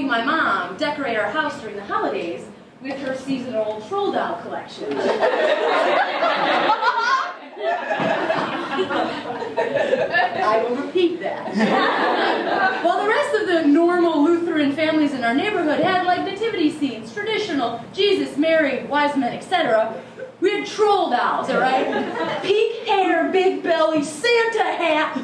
helping my mom decorate our house during the holidays with her seasonal troll doll collection. I will repeat that. While the rest of the normal Lutheran families in our neighborhood had like nativity scenes, traditional, Jesus, Mary, wise men, etc., we had troll dolls, all right? Pink hair, big belly, Santa hat,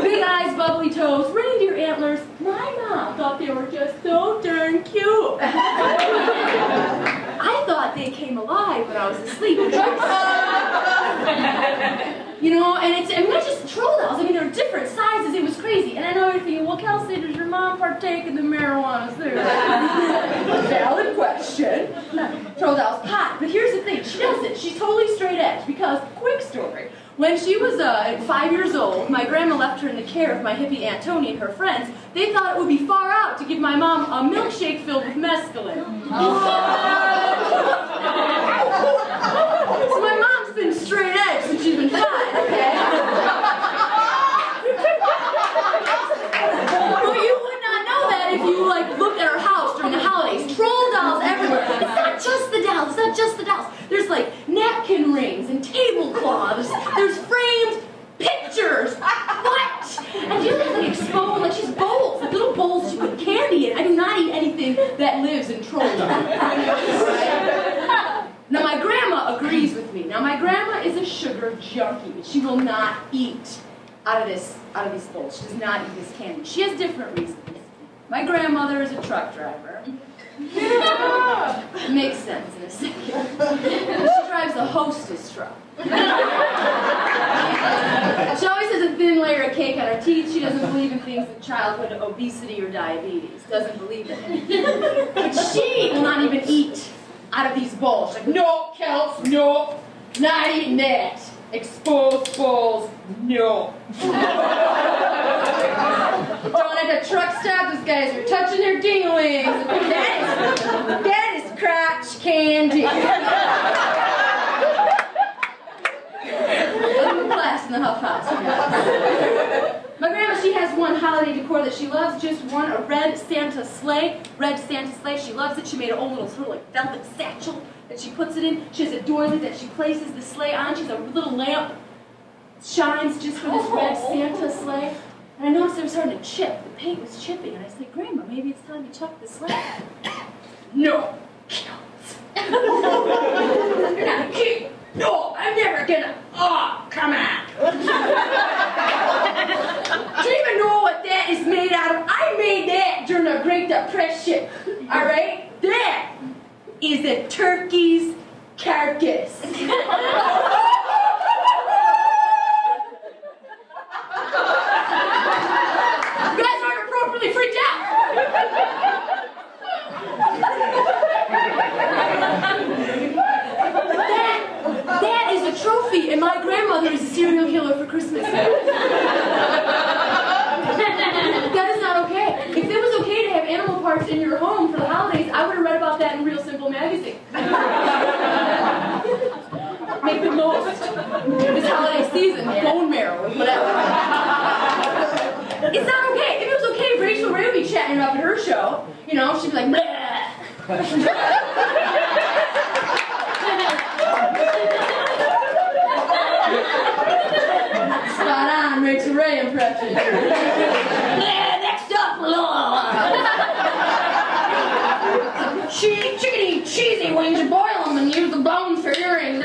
big eyes, bubbly toes, reindeer antlers. My mom thought they were just so darn cute. I thought they came alive when I was asleep. You know, and I mean, not just troll dolls. I mean, they're different sizes. It was crazy. And I know you're thinking, well, Kelsey, does your mom partake in the marijuana too? Valid question. Troll dolls pot. But here's the thing. She doesn't. She's totally straight edge because, quick story, when she was 5 years old, my grandma left her in the care of my hippie Aunt Tony and her friends. They thought it would be far out to give my mom a milkshake filled with mescaline. So my mom's been straight edge since she's been 5, okay? Well, you would not know that if you, like, looked at our house during the holidays. Troll dolls everywhere. It's not just the dolls. It's not just the dolls. There's, like, napkin rings and tablecloths. There's framed pictures. What? And she has, like, exposed, like, she's bowls, like little bowls that she put candy in. I do not eat anything that lives in troll dolls. Right? Now, my grandma agrees with me. Now, my grandma is a sugar junkie. She will not eat out of these bowls. She does not eat this candy. She has different reasons. My grandmother is a truck driver. It makes sense in a second. She drives a Hostess truck. She always has a thin layer of cake on her teeth. She doesn't believe in things like childhood obesity or diabetes. Doesn't believe in it. But she will not even eat out of these bowls. She's like, no, Kels, no, not eating that. Exposed bowls, no. Down at the truck stop, those guys are touching their ding-a-lings. That is crotch candy. Class in the Huff House. My grandma, she has one holiday decor that she loves, just one, a red Santa sleigh. Red Santa sleigh, she loves it. She made an old little sort of like velvet satchel that she puts it in. She has a doily that she places the sleigh on. She has a little lamp, shines just for this red Santa sleigh. And I noticed it was starting to chip. The paint was chipping. And I said, Grandma, maybe it's time to chuck the sleigh. No. You're not kidding. No, I'm never gonna. Oh, come on. Do you even know what that is made out of? I made that during the Great Depression. All right? That is a turkey's carcass. You guys aren't appropriately freaked out. That is a trophy, and my grandmother is a serial killer for Christmas. That is not okay. If it was okay to have animal parts in your home for the holidays, I would have read about that in Real Simple magazine. Make the most this holiday season, bone marrow or whatever. It's not okay. If it was okay, Rachel Ray would be chatting it up at her show. You know, she'd be like, bleh. Spot on, Rachel Ray impression. Yeah, next up, chickadee cheesy wings, you boil them and use the bones for earrings.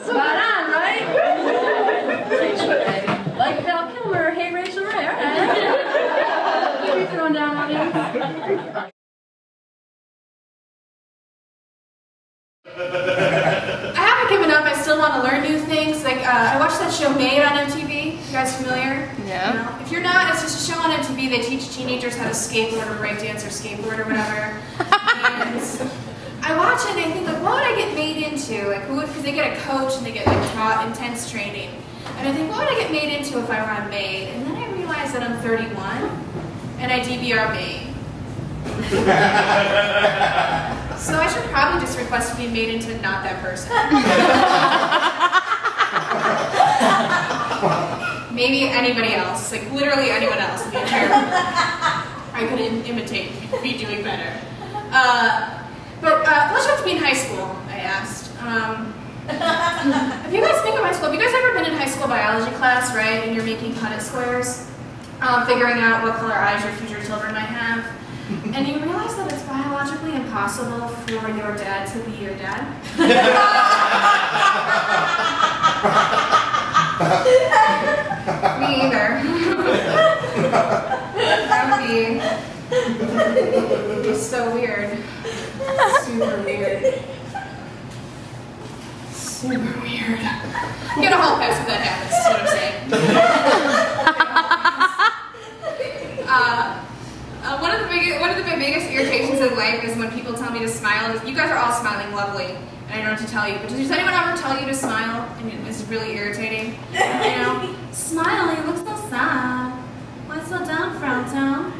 Spot on, right? Rachel Ray. Like Val Kilmer, hey Rachel Ray, all right. What are you throwing down, audience? I haven't given up. I still want to learn new things. Like I watched that show Made on MTV. You guys familiar? Yeah. You know? If you're not, it's just a show on MTV. They teach teenagers how to skateboard or breakdance or skateboard or whatever. And I watch it and I think, like, what would I get made into? Like, who would? Because they get a coach and they get like taught intense training. And I think, what would I get made into if I were on Made? And then I realized that I'm 31 and I DVR Made. So I should probably just request to be made into not that person. maybe anybody else, like literally anyone else in the entire room, I could imitate, be doing better. But what's it to be in high school, I asked. If you guys think of high school, have you guys ever been in high school biology class, right, and you're making Punnett squares, figuring out what color eyes your future children might have, and you realize that it's biologically impossible for your dad to be your dad? Me either. That would be so weird. Super weird. Super weird. Get a hall pass if that happens, is what I'm saying. One of the biggest irritations in life is when people tell me to smile. You guys are all smiling lovely, and I don't know what to tell you, but does anyone ever tell you to smile? And it's really irritating. You know, smile, you look so sad. Why so down, Frowntown?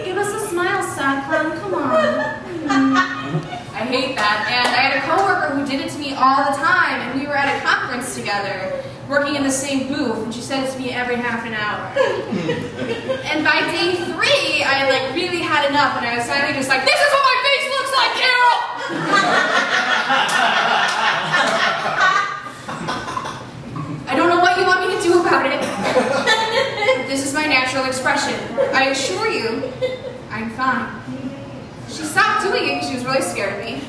Give us a smile, sad clown, come on. I hate that, and I had a coworker who did it to me all the time, and we were at a conference together, working in the same booth, and she said it to me every half an hour. And by day 3, I like really had enough, and I was finally just like, this is what my face looks like, Carol! I don't know what you want me to do about it. This is my natural expression. I assure you, I'm fine. She stopped doing it because she was really scared of me.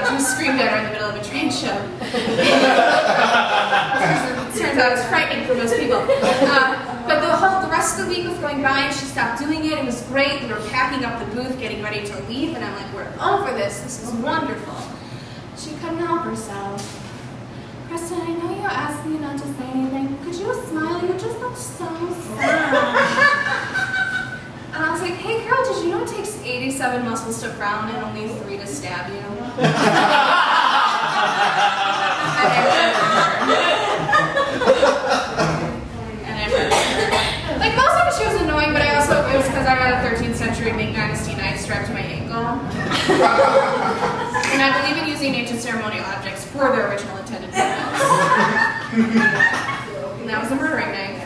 She screamed at her in the middle of a train show. It turns out it's frightening for most people. But the rest of the week was going by and she stopped doing it. It was great. We were packing up the booth, getting ready to leave, and I'm like, we're over this. This is wonderful. She couldn't help herself. Kristen, I know you asked me not to say anything. Could you smile? You just look so sad. And I was like, hey Carol, did you know it takes 87 muscles to frown and only 3 to stab you? And I heard her. Like, most of it she was annoying, but it was because I got a 13th century Ming Dynasty knife strapped to my ankle. And I believe in using ancient ceremonial objects for their original intended purpose. And that was a murdering knife.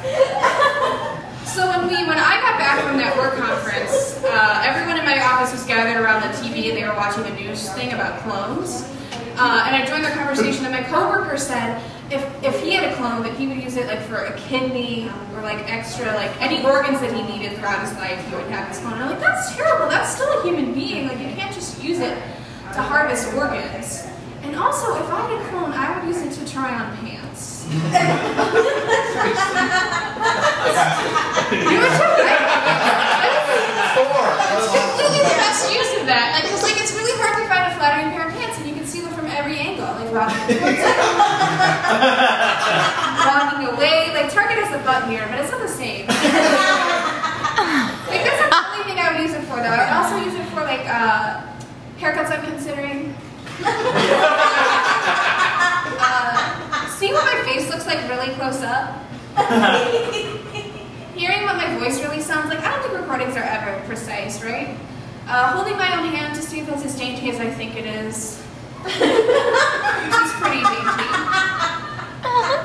So when I got back from that work conference, everyone in my office was gathered around the TV and they were watching a news thing about clones. And I joined their conversation and my coworker said if he had a clone that he would use it like for a kidney or like extra, like any organs that he needed throughout his life, he would have his clone. And I'm like, that's terrible, that's still a human being, like you can't just use it to harvest organs. And also, if I had a clone, I would use it to try on pants. You would too, right? It's completely the best use of that. Like, cause like it's really hard to find a flattering pair of pants, and you can see them from every angle. Like walking away. Like Target has a button here, but it's not the same. Like that's not the only thing I would use it for, though. I would also use it for like haircuts I'm considering. Seeing what my face looks like really close up. Hearing what my voice really sounds like. I don't think recordings are ever precise, right? Holding my own hand to see if it's as dainty as I think it is. Which is pretty dainty.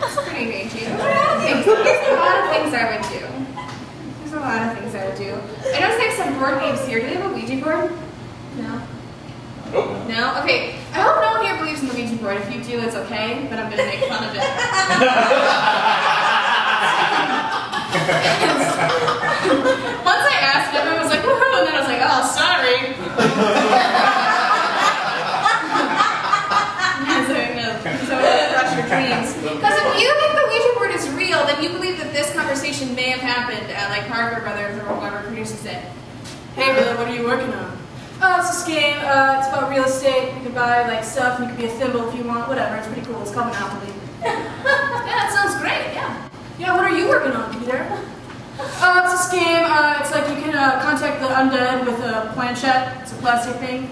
It's pretty dainty. There's a lot of things I would do. There's a lot of things I would do. I noticed they have some board games here. Do they have a Ouija board? No. Nope. No? Okay. I hope no one here believes in the Ouija board. If you do, it's okay, but I'm going to make fun of it. Once I asked, everyone was like, woohoo, and then I was like, oh, sorry. So crush your dreams. Because if you think the Ouija board is real, then you believe that this conversation may have happened at like Parker Brothers or whoever produces it. Hey brother, what are you working on? Oh, it's this game, it's about real estate. You can buy like stuff, and you can be a thimble if you want, whatever, it's pretty cool, it's called Monopoly. Yeah, that sounds great, yeah. Yeah, what are you working on, Peter? Oh, it's this game, it's like you can contact the undead with a planchette, it's a plastic thing.